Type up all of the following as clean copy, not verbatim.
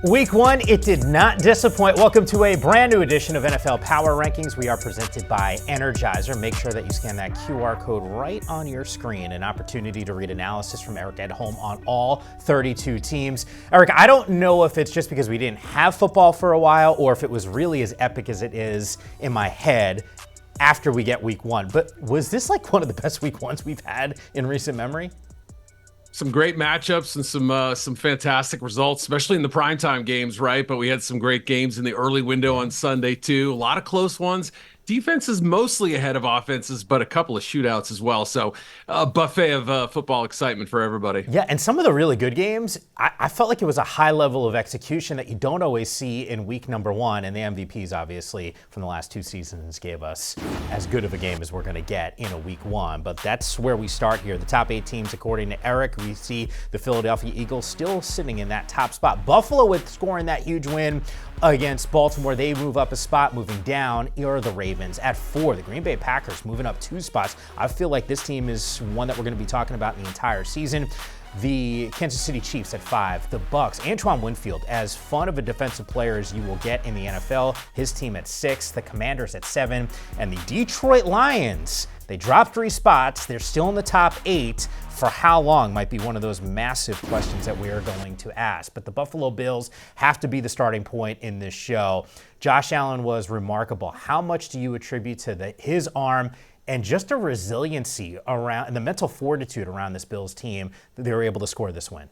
Week one, it did not disappoint. Welcome to a brand new edition of NFL Power Rankings. We are presented by Energizer. Make sure that you scan that QR code right on your screen. An opportunity to read analysis from Eric at home on all 32 teams. Eric, I don't know if it's just because we didn't have football for a while or if it was really as epic as it is in my head after we get week one. But was this like one of the best week ones we've had in recent memory? Some great matchups and some fantastic results, especially in the primetime games, right? But we had some great games in the early window on Sunday, too. A lot of close ones. Defense is mostly ahead of offenses, but a couple of shootouts as well. So a buffet of football excitement for everybody. Yeah, and some of the really good games, I felt like it was a high level of execution that you don't always see in week number one. And the MVPs, obviously, from the last two seasons gave us as good of a game as we're going to get in a week one. But that's where we start here. The top 8 teams, according to Eric, we see the Philadelphia Eagles still sitting in that top spot. Buffalo with scoring that huge win against Baltimore. They move up a spot. Moving down are the Ravens at 4. The Green Bay Packers moving up 2 spots. I feel like this team is one that we're going to be talking about in the entire season. The Kansas City Chiefs at 5. The Bucks. Antoine Winfield, as fun of a defensive player as you will get in the NFL. His team at 6. The Commanders at 7. And the Detroit Lions, they dropped 3 spots. They're still in the top 8. For how long might be one of those massive questions that we are going to ask. But the Buffalo Bills have to be the starting point in this show. Josh Allen was remarkable. How much do you attribute to his arm and just a resiliency around and the mental fortitude around this Bills team that they were able to score this win?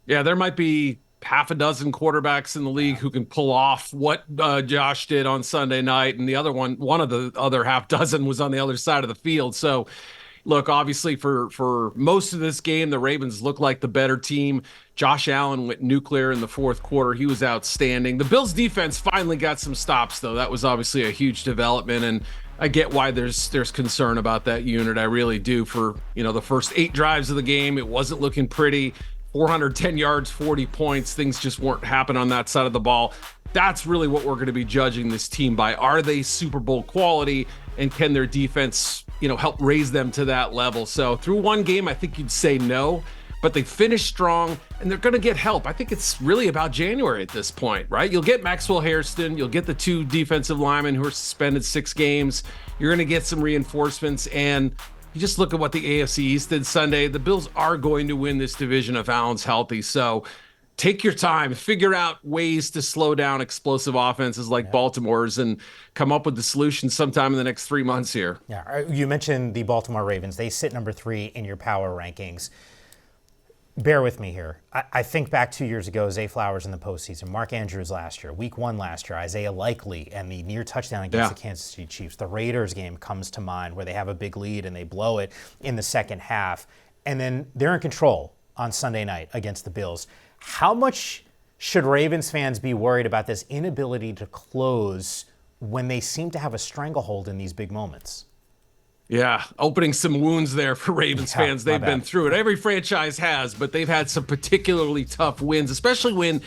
Yeah, there might be half a dozen quarterbacks in the league who can pull off what Josh did on Sunday night, and the other one of the other half dozen was on the other side of the field. So look, obviously for most of this game, the Ravens looked like the better team. Josh Allen went nuclear in the fourth quarter. He was outstanding. The Bills defense finally got some stops, though. That was obviously a huge development, and I get why there's concern about that unit. I really do. For, the first 8 drives of the game, it wasn't looking pretty. 410 yards, 40 points. Things just weren't happening on that side of the ball. That's really what we're going to be judging this team by. Are they Super Bowl quality, and can their defense help raise them to that level? So through one game, I think you'd say no, but they finished strong and they're going to get help. I think it's really about January at this point, right? You'll get Maxwell Hairston. You'll get the 2 defensive linemen who are suspended 6 games. You're going to get some reinforcements, and you just look at what the AFC East did Sunday. The Bills are going to win this division if Allen's healthy. So take your time, figure out ways to slow down explosive offenses like Baltimore's and come up with the solution sometime in the next 3 months here. Yeah, you mentioned the Baltimore Ravens. They sit number 3 in your power rankings. Bear with me here. I think back 2 years ago, Zay Flowers in the postseason, Mark Andrews last year, week 1 last year, Isaiah Likely, and the near touchdown against the Kansas City Chiefs. The Raiders game comes to mind where they have a big lead and they blow it in the second half. And then they're in control on Sunday night against the Bills. How much should Ravens fans be worried about this inability to close when they seem to have a stranglehold in these big moments? Yeah, opening some wounds there for Ravens fans. They've been through it. Every franchise has, but they've had some particularly tough wins, especially when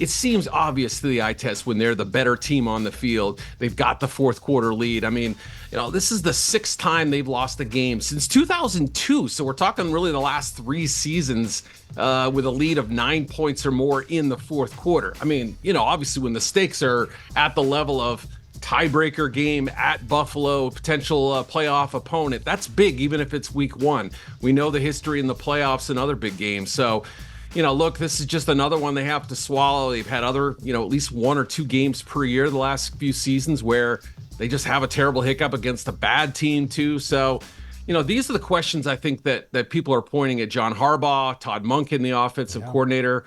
it seems obvious to the eye test when they're the better team on the field. They've got the fourth quarter lead. I mean, this is the 6th time they've lost a game since 2002. So we're talking really the last 3 seasons with a lead of 9 points or more in the fourth quarter. I mean, obviously when the stakes are at the level of tiebreaker game at Buffalo, potential playoff opponent, that's big, even if it's week 1. We know the history in the playoffs and other big games. So, look, this is just another one they have to swallow. They've had other, at least 1 or 2 games per year the last few seasons where they just have a terrible hiccup against a bad team too. So, these are the questions I think that people are pointing at John Harbaugh, Todd Monken, the offensive coordinator.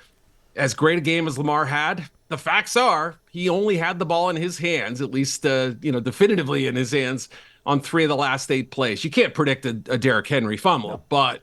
As great a game as Lamar had, the facts are he only had the ball in his hands, at least, definitively in his hands on 3 of the last 8 plays. You can't predict a Derrick Henry fumble, but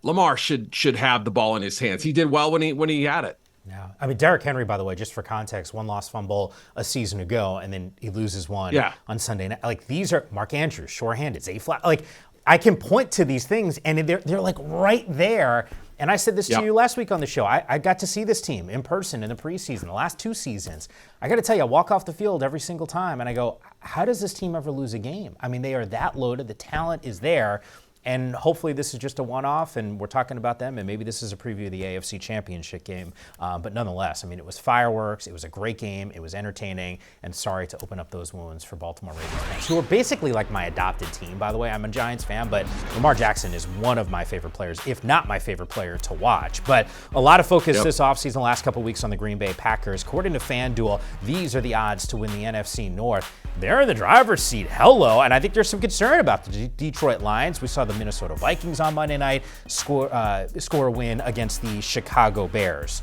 Lamar should have the ball in his hands. He did well when he had it. Yeah, I mean, Derrick Henry, by the way, just for context, 1 lost fumble a season ago, and then he loses one on Sunday night. Like, these are Mark Andrews, short-handed, Zay Flowers. Like, I can point to these things, and they're like right there. And I said this to you last week on the show. I got to see this team in person in the preseason, the last 2 seasons. I got to tell you, I walk off the field every single time, and I go, how does this team ever lose a game? I mean, they are that loaded. The talent is there. And hopefully this is just a one-off, and we're talking about them, and maybe this is a preview of the AFC Championship game. But nonetheless, I mean, it was fireworks. It was a great game. It was entertaining. And sorry to open up those wounds for Baltimore Ravens fans, who are basically like my adopted team, by the way. I'm a Giants fan, but Lamar Jackson is one of my favorite players, if not my favorite player to watch. But a lot of focus this offseason, the last couple of weeks on the Green Bay Packers. According to FanDuel, these are the odds to win the NFC North. They're in the driver's seat. Hello. And I think there's some concern about the Detroit Lions. We saw the Minnesota Vikings on Monday night score a win against the Chicago Bears.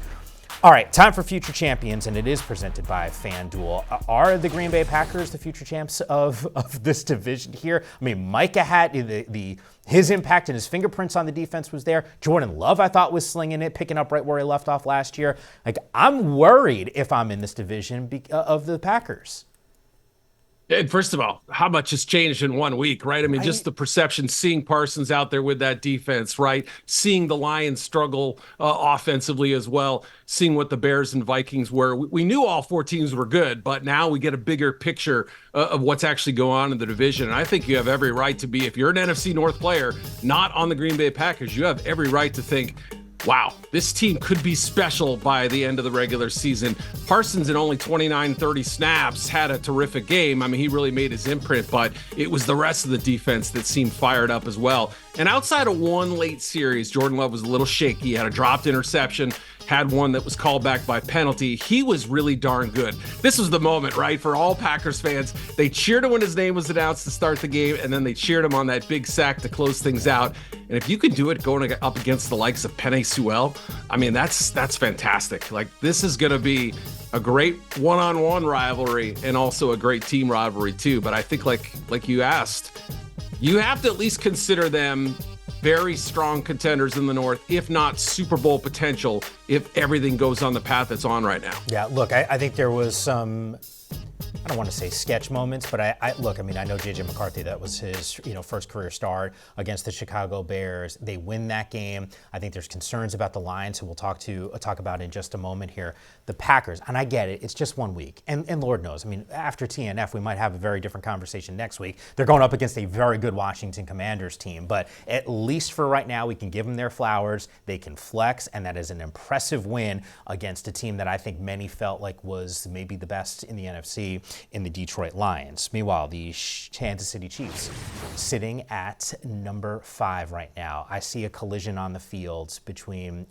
All right, time for future champions, and it is presented by FanDuel. Are the Green Bay Packers the future champs of this division here? I mean, Micah had his impact and his fingerprints on the defense was there. Jordan Love, I thought, was slinging it, picking up right where he left off last year. Like, I'm worried if I'm in this division of the Packers. And first of all, how much has changed in 1 week, right? I mean, just the perception, seeing Parsons out there with that defense, right? Seeing the Lions struggle offensively as well, seeing what the Bears and Vikings were. We knew all four teams were good, but now we get a bigger picture of what's actually going on in the division. And I think you have every right to be, if you're an NFC North player, not on the Green Bay Packers, you have every right to think, wow, this team could be special by the end of the regular season. Parsons in only 29-30 snaps had a terrific game. I mean, he really made his imprint, but it was the rest of the defense that seemed fired up as well. And outside of one late series, Jordan Love was a little shaky. He had a dropped interception, had one that was called back by penalty. He was really darn good. This was the moment, right, for all Packers fans. They cheered him when his name was announced to start the game, and then they cheered him on that big sack to close things out. And if you can do it going up against the likes of Penei Sewell, I mean, that's fantastic. Like, this is going to be a great one-on-one rivalry and also a great team rivalry too. But I think like you asked, you have to at least consider them very strong contenders in the North, if not Super Bowl potential, if everything goes on the path it's on right now. Yeah, look, I think there was some, I don't want to say sketch moments, but I know J.J. McCarthy, that was his first career start against the Chicago Bears. They win that game. I think there's concerns about the Lions, who we'll talk about in just a moment here. The Packers, and I get it, it's just 1 week. And Lord knows, I mean, after TNF, we might have a very different conversation next week. They're going up against a very good Washington Commanders team, but at least for right now, we can give them their flowers. They can flex, and that is an impressive win against a team that I think many felt like was maybe the best in the NFC, in the Detroit Lions. Meanwhile, the Kansas City Chiefs sitting at number 5 right now. I see a collision on the field between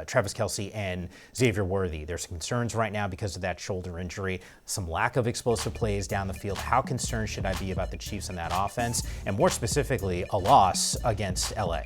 Travis Kelce and Xavier Worthy. There's concerns right now because of that shoulder injury, some lack of explosive plays down the field. How concerned should I be about the Chiefs in that offense? And more specifically, a loss against LA.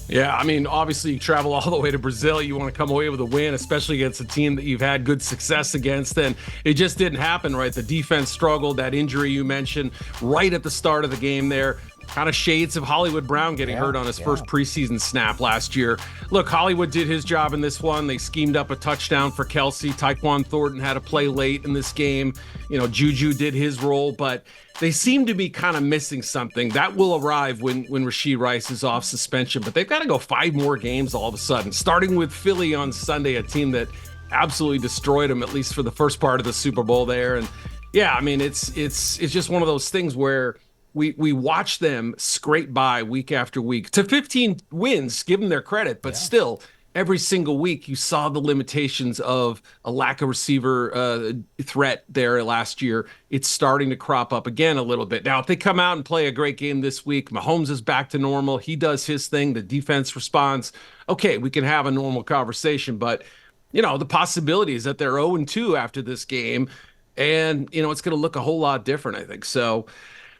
Yeah, I mean, obviously you travel all the way to Brazil. You want to come away with a win, especially against a team that you've had good success against. And it just didn't happen, right? The defense struggled. That injury you mentioned right at the start of the game there. Kind of shades of Hollywood Brown getting hurt on his first preseason snap last year. Look, Hollywood did his job in this one. They schemed up a touchdown for Kelce. Tyquan Thornton had to play late in this game. Juju did his role, but they seem to be kind of missing something. That will arrive when Rashee Rice is off suspension, but they've got to go 5 more games all of a sudden, starting with Philly on Sunday, a team that absolutely destroyed them, at least for the first part of the Super Bowl there. And yeah, I mean, it's just one of those things where we watch them scrape by week after week to 15 wins, give them their credit, but still, every single week you saw the limitations of a lack of receiver threat there last year. It's starting to crop up again a little bit. Now, if they come out and play a great game this week, Mahomes is back to normal. He does his thing. The defense responds. Okay, we can have a normal conversation, but the possibility is that they're 0-2 after this game, and it's going to look a whole lot different, I think. So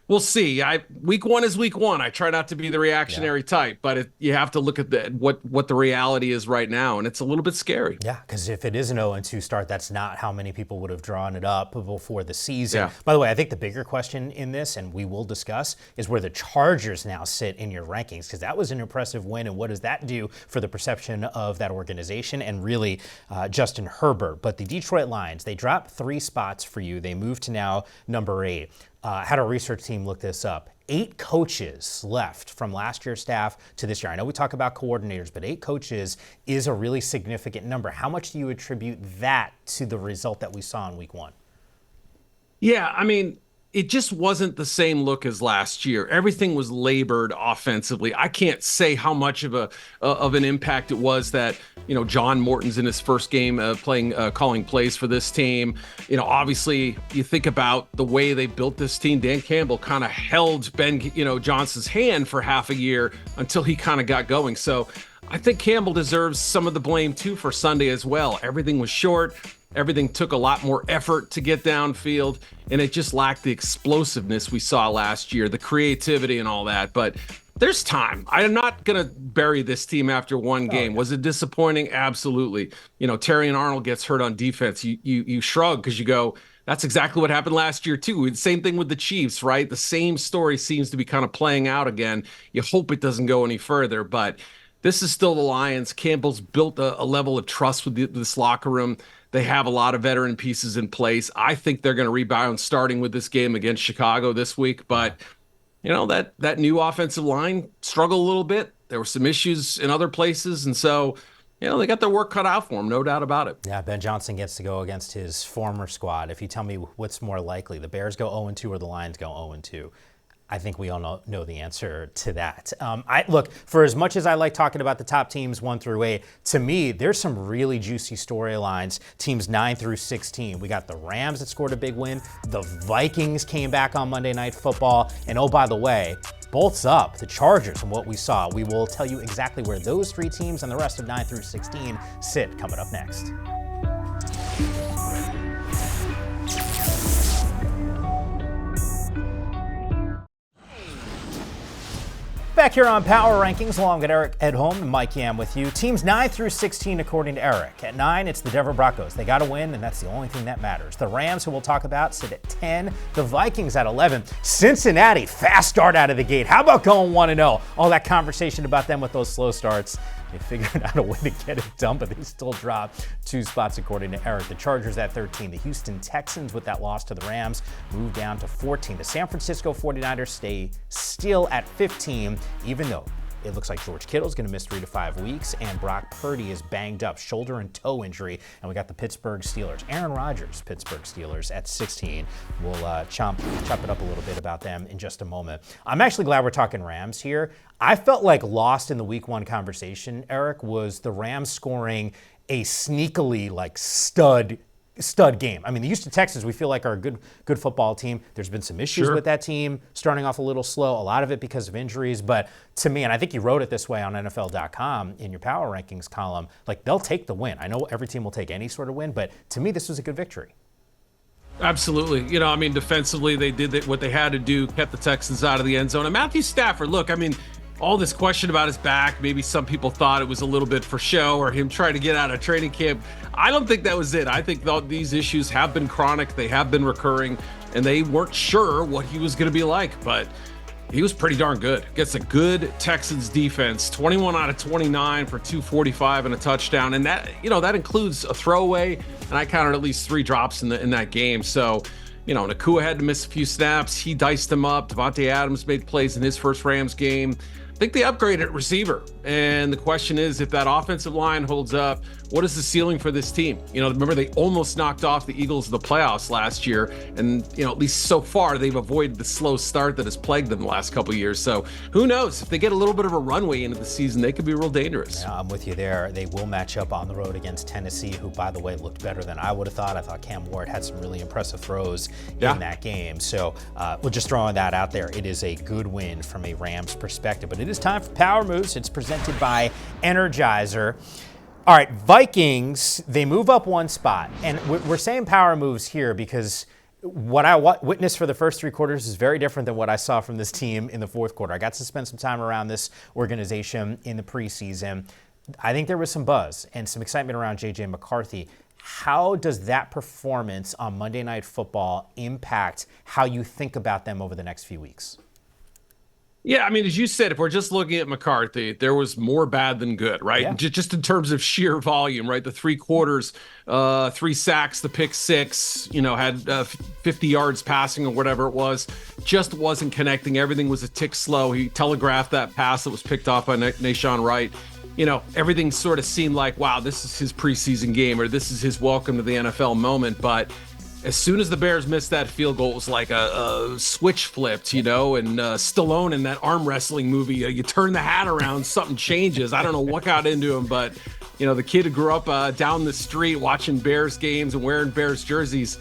we'll see. Week 1 is week 1. I try not to be the reactionary type, but you have to look at what the reality is right now, and it's a little bit scary. Yeah, because if it is an 0-2 start, that's not how many people would have drawn it up before the season. Yeah. By the way, I think the bigger question in this, and we will discuss, is where the Chargers now sit in your rankings, because that was an impressive win, and what does that do for the perception of that organization and really Justin Herbert. But the Detroit Lions, they dropped 3 spots for you. They moved to now number 8. Had our research team look this up. 8 coaches left from last year's staff to this year. I know we talk about coordinators, but 8 coaches is a really significant number. How much do you attribute that to the result that we saw in week 1? Yeah, I mean, it just wasn't the same look as last year. Everything was labored offensively. I can't say how much of an impact it was that, John Morton's in his first game calling plays for this team. Obviously you think about the way they built this team. Dan Campbell kind of held Ben, Johnson's hand for half a year until he kind of got going. So I think Campbell deserves some of the blame too for Sunday as well. Everything was short. Everything took a lot more effort to get downfield, and it just lacked the explosiveness we saw last year, the creativity and all that. But there's time. I am not going to bury this team after one game. Was it disappointing? Absolutely. Terry and Arnold gets hurt on defense. You shrug because you go, that's exactly what happened last year too. Same thing with the Chiefs, right? The same story seems to be kind of playing out again. You hope it doesn't go any further, but this is still the Lions. Campbell's built a level of trust with this locker room. They have a lot of veteran pieces in place. I think they're going to rebound starting with this game against Chicago this week. But, that new offensive line struggled a little bit. There were some issues in other places. And so, they got their work cut out for them, no doubt about it. Yeah, Ben Johnson gets to go against his former squad. If you tell me what's more likely, the Bears go 0-2 or the Lions go 0-2, I think we all know the answer to that. Look, for as much as I like talking about the top teams 1 through 8, to me, there's some really juicy storylines. Teams 9 through 16. We got the Rams that scored a big win. The Vikings came back on Monday Night Football. And oh, by the way, bolts up, the Chargers from what we saw. We will tell you exactly where those 3 teams and the rest of 9 through 16 sit coming up next. Back here on Power Rankings, along with Eric at home and Mike Yam with you. Teams 9 through 16, according to Eric. At 9, it's the Denver Broncos. They got to win, and that's the only thing that matters. The Rams, who we'll talk about, sit at 10. The Vikings at 11. Cincinnati, fast start out of the gate. How about going 1-0? All that conversation about them with those slow starts. They figured out a way to get it done, but they still dropped 2 spots, according to Eric. The Chargers at 13. The Houston Texans, with that loss to the Rams, move down to 14. The San Francisco 49ers stay still at 15, even though it looks like George Kittle's going to miss 3 to 5 weeks, and Brock Purdy is banged up, shoulder and toe injury. And we got the Pittsburgh Steelers. Aaron Rodgers, Pittsburgh Steelers at 16. We'll chop it up a little bit about them in just a moment. I'm actually glad we're talking Rams here. I felt like lost in the Week 1 conversation, Eric, was the Rams scoring a sneakily stud game. I mean, the Houston Texans, we feel like are a good football team. There's been some issues with that team, starting off a little slow, a lot of it because of injuries. But to me, and I think you wrote it this way on NFL.com in your Power Rankings column, like they'll take the win. I know every team will take any sort of win, but to me, this was a good victory. Absolutely. Defensively, they did what they had to do, kept the Texans out of the end zone. And Matthew Stafford, look, all this question about his back, maybe some people thought it was a little bit for show or him trying to get out of training camp. I don't think that was it. I think these issues have been chronic, they have been recurring, and they weren't sure what he was going to be like, but he was pretty darn good. Gets a good Texans defense, 21 out of 29 for 245 and a touchdown. And that includes a throwaway, and I counted at least 3 drops in that game. So, Nakua had to miss a few snaps. He diced them up. Devontae Adams made plays in his first Rams game. I think they upgraded at receiver. And the question is, if that offensive line holds up, what is the ceiling for this team? Remember they almost knocked off the Eagles in the playoffs last year. And, at least so far, they've avoided the slow start that has plagued them the last couple of years. So who knows? If they get a little bit of a runway into the season, they could be real dangerous. Yeah, I'm with you there. They will match up on the road against Tennessee, who, by the way, looked better than I would have thought. I thought Cam Ward had some really impressive throws in that game. So we're just throwing that out there. It is a good win from a Rams perspective. But it is time for Power Moves. It's presented by Energizer. All right, Vikings, they move up 1 spot. And we're saying power moves here because what I witnessed for the first 3 quarters is very different than what I saw from this team in the 4th quarter. I got to spend some time around this organization in the preseason. I think there was some buzz and some excitement around J.J. McCarthy. How does that performance on Monday Night Football impact how you think about them over the next few weeks? Yeah, as you said, if we're just looking at McCarthy, there was more bad than good, right? Yeah. Just in terms of sheer volume, right? The 3 quarters, 3 sacks, the pick 6, had 50 yards passing or whatever it was, just wasn't connecting. Everything was a tick slow. He telegraphed that pass that was picked off by Nashawn Wright. Everything sort of seemed like, wow, this is his preseason game or this is his welcome to the NFL moment. But as soon as the Bears missed that field goal, it was like a switch flipped, and Stallone in that arm wrestling movie, you turn the hat around, something changes. I don't know what got into him, but the kid who grew up down the street watching Bears games and wearing Bears jerseys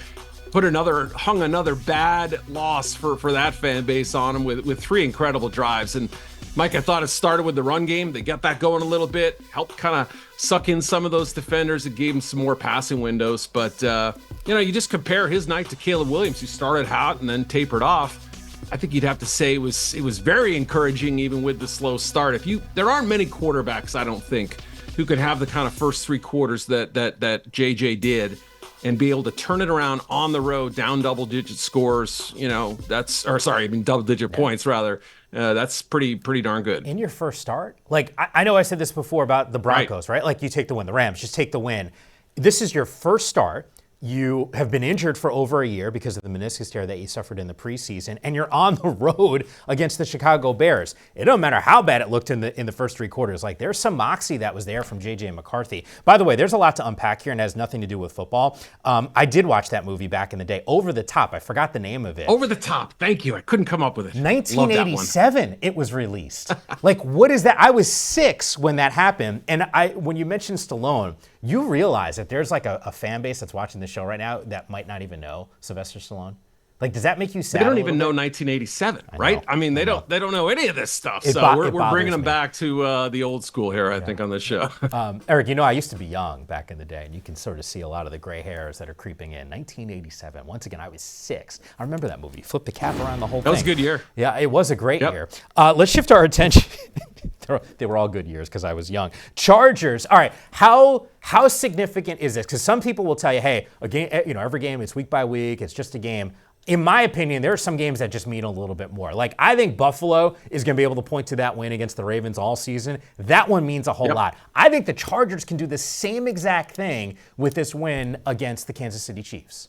hung another bad loss for that fan base on him with 3 incredible drives. And Mike, I thought it started with the run game. They got that going a little bit, helped kind of suck in some of those defenders. It gave him some more passing windows. But, you just compare his night to Caleb Williams, who started hot and then tapered off. I think you'd have to say it was very encouraging, even with the slow start. There aren't many quarterbacks, I don't think, who could have the kind of first 3 quarters that JJ did and be able to turn it around on the road, down double-digit scores. Double-digit points rather. That's pretty darn good. In your first start? Like, I know I said this before about the Broncos, right? Like, you take the win. The Rams, just take the win. This is your first start. You have been injured for over a year because of the meniscus tear that you suffered in the preseason, and you're on the road against the Chicago Bears. It don't matter how bad it looked in the first 3 quarters. Like, there's some moxie that was there from J.J. McCarthy. By the way, there's a lot to unpack here and has nothing to do with football. I did watch that movie back in the day, Over the Top. I forgot the name of it. Over the Top. Thank you. I couldn't come up with it. 1987 it was released. Like, what is that? I was 6 when that happened. And when you mentioned Stallone, you realize that there's like a fan base that's watching this show right now that might not even know Sylvester Stallone. Like, does that make you sad? They don't even know 1987, right? I mean, they don't know any of this stuff. So we're bringing them back to the old school here, I think, on this show. Eric, I used to be young back in the day, and you can sort of see a lot of the gray hairs that are creeping in. 1987. Once again, I was 6. I remember that movie. Flip the cap around the whole thing. That was a good year. Yeah, it was a great year. Let's shift our attention. They were all good years because I was young. Chargers. All right, how significant is this? Because some people will tell you, hey, a game, every game is week by week. It's just a game. In my opinion, there are some games that just mean a little bit more. Like, I think Buffalo is going to be able to point to that win against the Ravens all season. That one means a whole lot. I think the Chargers can do the same exact thing with this win against the Kansas City Chiefs.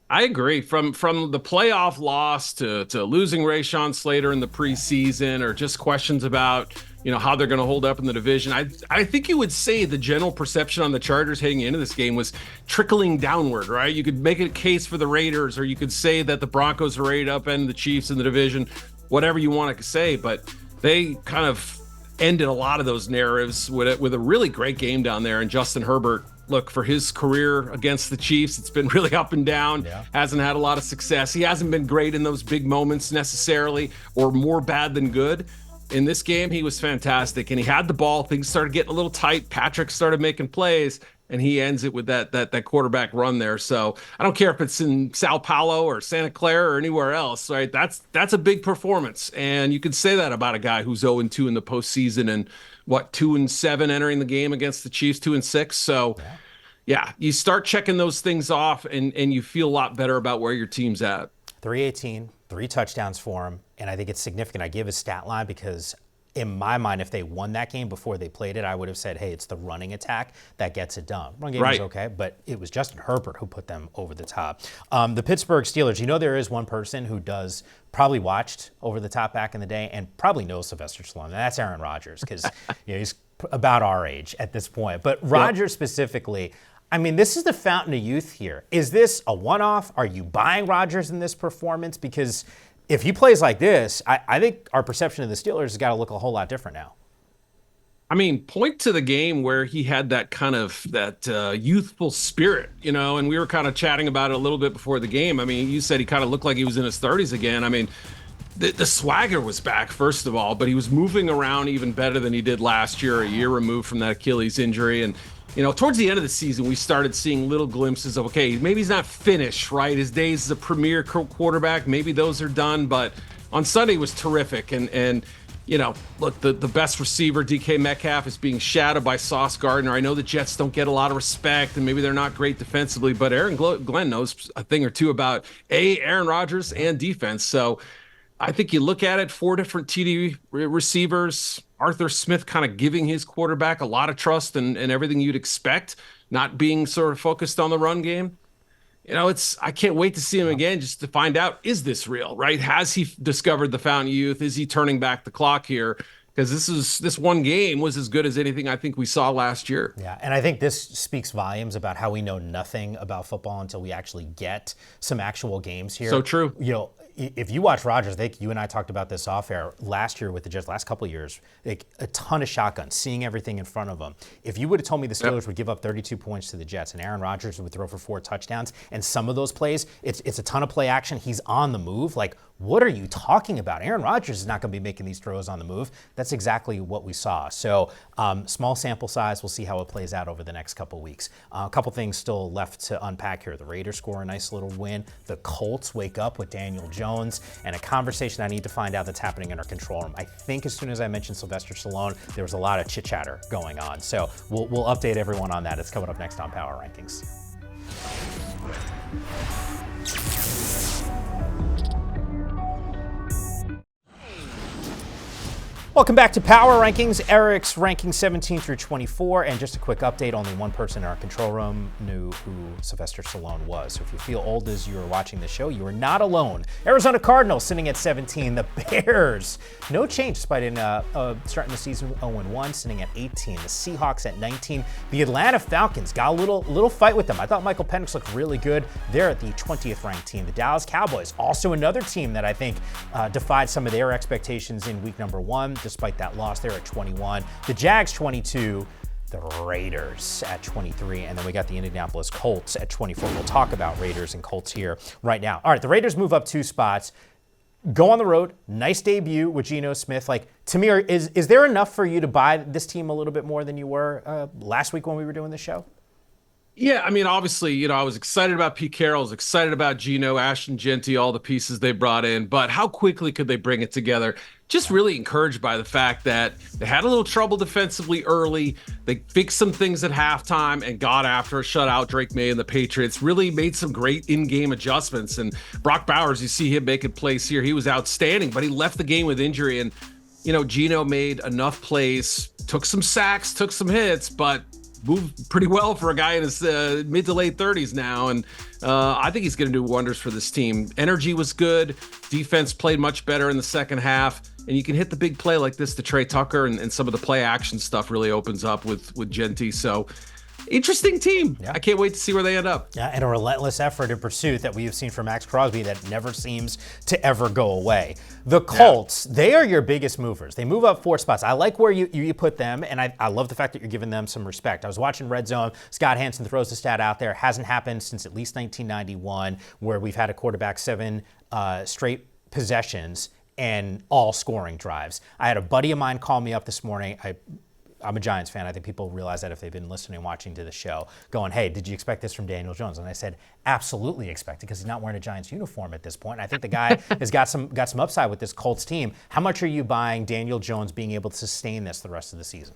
I agree. From the playoff loss to losing Rashawn Slater in the preseason, or just questions about how they're going to hold up in the division. I think you would say the general perception on the Chargers heading into this game was trickling downward, right? You could make a case for the Raiders, or you could say that the Broncos are ready to upend the Chiefs in the division, whatever you want to say, but they kind of ended a lot of those narratives with a really great game down there. And Justin Herbert, look, for his career against the Chiefs, it's been really up and down. Hasn't had a lot of success. He hasn't been great in those big moments necessarily, or more bad than good. In this game, he was fantastic, and he had the ball. Things started getting a little tight. Patrick started making plays, and he ends it with that quarterback run there. So I don't care if it's in Sao Paulo or Santa Clara or anywhere else, right? That's a big performance, and you could say that about a guy who's 0-2 in the postseason and 2-7 entering the game against the Chiefs, 2-6. So yeah, you start checking those things off, and you feel a lot better about where your team's at. 318, 3 touchdowns for him, and I think it's significant. I give a stat line because in my mind, if they won that game before they played it, I would have said, hey, it's the running attack that gets it done. Run game was okay, but it was Justin Herbert who put them over the top. The Pittsburgh Steelers, there is one person who probably watched Over the Top back in the day and probably knows Sylvester Stallone, and that's Aaron Rodgers, because he's about our age at this point. But Rodgers specifically, this is the fountain of youth here. Is this a one-off? Are you buying Rodgers in this performance? Because if he plays like this, I think our perception of the Steelers has got to look a whole lot different now. Point to the game where he had that kind of youthful spirit, and we were kind of chatting about it a little bit before the game. You said he kind of looked like he was in his 30s again. The swagger was back, first of all, but he was moving around even better than he did last year, a year removed from that Achilles injury. And towards the end of the season, we started seeing little glimpses of, okay, maybe he's not finished, right? His days as a premier quarterback, maybe those are done. But on Sunday was terrific. And look, the best receiver, DK Metcalf, is being shadowed by Sauce Gardner. I know the Jets don't get a lot of respect, and maybe they're not great defensively, but Aaron Glenn knows a thing or two about Aaron Rodgers and defense. So I think you look at it, 4 different TD receivers, Arthur Smith kind of giving his quarterback a lot of trust and everything you'd expect, not being sort of focused on the run game. I can't wait to see him again just to find out, is this real, right? Has he discovered the fountain of youth? Is he turning back the clock here? because this one game was as good as anything I think we saw last year. Yeah, and I think this speaks volumes about how we know nothing about football until we actually get some actual games here. So true. You know, if you watch Rodgers, you and I talked about this off air last year with the Jets, last couple of years, like a ton of shotguns, seeing everything in front of them. If you would have told me the Steelers would give up 32 points to the Jets and Aaron Rodgers would throw for 4 touchdowns, and some of those plays, it's a ton of play action, he's on the move, like, what are you talking about? Aaron Rodgers is not going to be making these throws on the move. That's exactly what we saw. So small sample size. We'll see how it plays out over the next couple weeks. A couple things still left to unpack here. The Raiders score a nice little win. The Colts wake up with Daniel Jones, and a conversation I need to find out that's happening in our control room. I think as soon as I mentioned Sylvester Stallone, there was a lot of chit-chatter going on. So we'll update everyone on that. It's coming up next on Power Rankings. Welcome back to Power Rankings. Eric's ranking 17 through 24, and just a quick update, only one person in our control room knew who Sylvester Stallone was. So if you feel old as you are watching the show, you are not alone. Arizona Cardinals sitting at 17. The Bears, no change despite starting the season 0-1, sitting at 18. The Seahawks at 19. The Atlanta Falcons got a little fight with them. I thought Michael Penix looked really good. They're at the 20th ranked team. The Dallas Cowboys, also another team that I think defied some of their expectations in week number 1. Despite that loss, they're at 21. The Jags, 22. The Raiders at 23. And then we got the Indianapolis Colts at 24. We'll talk about Raiders and Colts here right now. All right, the Raiders move up 2 spots. Go on the road. Nice debut with Geno Smith. Like, to me, is there enough for you to buy this team a little bit more than you were last week when we were doing the show? Yeah, I mean, obviously, I was excited about Pete Carroll, I was excited about Geno, Ashton Genty, all the pieces they brought in, but how quickly could they bring it together? Just really encouraged by the fact that they had a little trouble defensively early. They fixed some things at halftime and got after a shutout. Drake May and the Patriots really made some great in-game adjustments. And Brock Bowers, you see him making plays here. He was outstanding, but he left the game with injury. And, Geno made enough plays, took some sacks, took some hits, but moved pretty well for a guy in his mid to late 30s now. And I think he's going to do wonders for this team. Energy was good. Defense played much better in the second half. And you can hit the big play like this to Trey Tucker, and some of the play action stuff really opens up with Genty. So interesting team. Yeah. I can't wait to see where they end up. Yeah, and a relentless effort in pursuit that we have seen from Max Crosby that never seems to ever go away. The Colts, they are your biggest movers. They move up 4 spots. I like where you put them, and I love the fact that you're giving them some respect. I was watching RedZone. Scott Hansen throws the stat out there. It hasn't happened since at least 1991, where we've had a quarterback 7 straight possessions and all scoring drives. I had a buddy of mine call me up this morning. I'm a Giants fan. I think people realize that if they've been listening and watching to the show, going, hey, did you expect this from Daniel Jones? And I said, absolutely expect it, because he's not wearing a Giants uniform at this point. And I think the guy has got some upside with this Colts team. How much are you buying Daniel Jones being able to sustain this the rest of the season?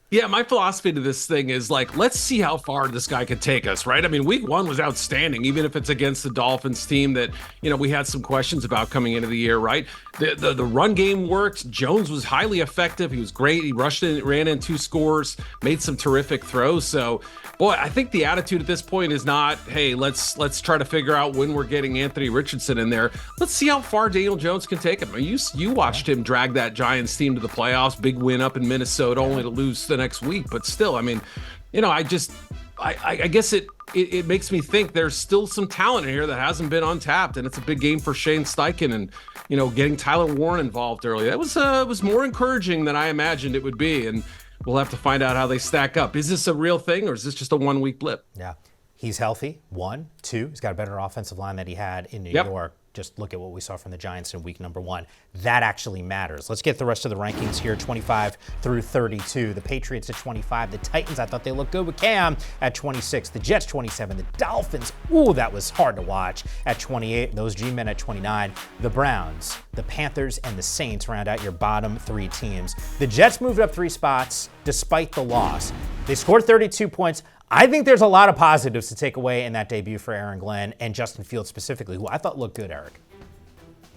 Yeah, my philosophy to this thing is like, let's see how far this guy could take us, right? I mean, week 1 was outstanding, even if it's against the Dolphins team that, we had some questions about coming into the year, right? The run game worked. Jones was highly effective. He was great. He rushed in, ran in 2 scores, made some terrific throws. So, boy, I think the attitude at this point is not, hey, let's try to figure out when we're getting Anthony Richardson in there. Let's see how far Daniel Jones can take him. I mean, you watched him drag that Giants team to the playoffs, big win up in Minnesota, only to lose the next week. But still, I mean, I guess it makes me think there's still some talent in here that hasn't been untapped, and it's a big game for Shane Steichen, and getting Tyler Warren involved early. That was more encouraging than I imagined it would be, and we'll have to find out how they stack up. Is this a real thing, or is this just a 1-week blip? Yeah, he's healthy. 1, 2. He's got a better offensive line that he had in New York. Just look at what we saw from the Giants in week number 1. That actually matters. Let's get the rest of the rankings here, 25 through 32. The Patriots at 25. The Titans, I thought they looked good with Cam at 26. The Jets, 27. The Dolphins, that was hard to watch, at 28. Those G-men at 29. The Browns, the Panthers, and the Saints round out your bottom 3 teams. The Jets moved up 3 spots despite the loss. They scored 32 points. I think there's a lot of positives to take away in that debut for Aaron Glenn and Justin Fields specifically, who I thought looked good, Eric.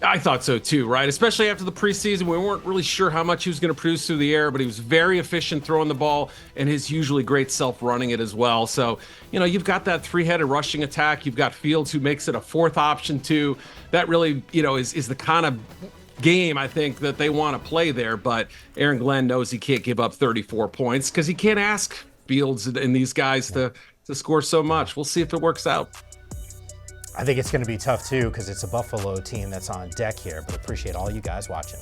I thought so too, right? Especially after the preseason, we weren't really sure how much he was going to produce through the air, but he was very efficient throwing the ball, and his usually great self running it as well. So, you've got that 3-headed rushing attack. You've got Fields, who makes it a 4th option too. That really, is the kind of game I think that they want to play there. But Aaron Glenn knows he can't give up 34 points because he can't ask Fields and these guys to score so much. We'll see if it works out. I think it's going to be tough too because it's a Buffalo team that's on deck here, but appreciate all you guys watching.